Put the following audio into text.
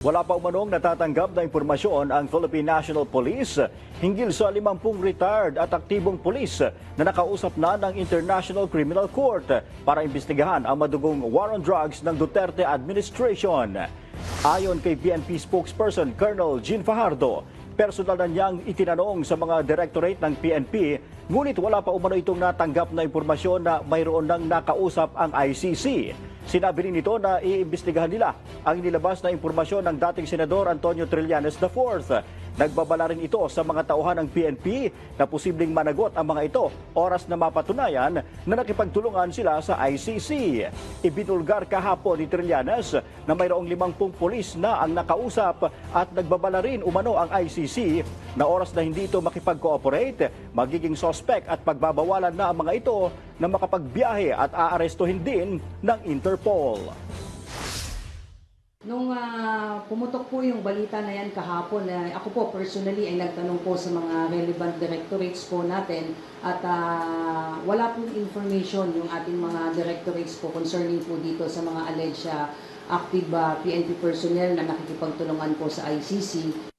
Wala pa umanong natatanggap na impormasyon ang Philippine National Police hinggil sa 50 retired at aktibong pulis na nakausap na ng International Criminal Court para imbestigahan ang madugong war on drugs ng Duterte administration. Ayon kay PNP spokesperson Colonel Jean Fajardo, personal na niyang itinanong sa mga directorate ng PNP, ngunit wala pa umano itong natanggap na impormasyon na mayroon nang nakausap ang ICC. Sinabi rin nito na iimbestigahan nila ang inilabas na impormasyon ng dating Senador Antonio Trillanes IV. Nagbabala rin ito sa mga tauhan ng PNP na posibleng managot ang mga ito oras na mapatunayan na nakipagtulungan sila sa ICC. Ibinulgar kahapon ni Trillanes na mayroong 50 pulis na ang nakausap at nagbabala rin umano ang ICC na oras na hindi ito makipag-cooperate, magiging suspect at pagbabawalan na ang mga ito na makapagbiyahe at aarestuhin din ng Interpol. Nung pumutok po yung balita na yan kahapon, ako po personally ay nagtanong po sa mga relevant directorates po natin at wala pong information yung ating mga directorates po concerning po dito sa mga alleged active PNP personnel na nakikipagtulungan po sa ICC.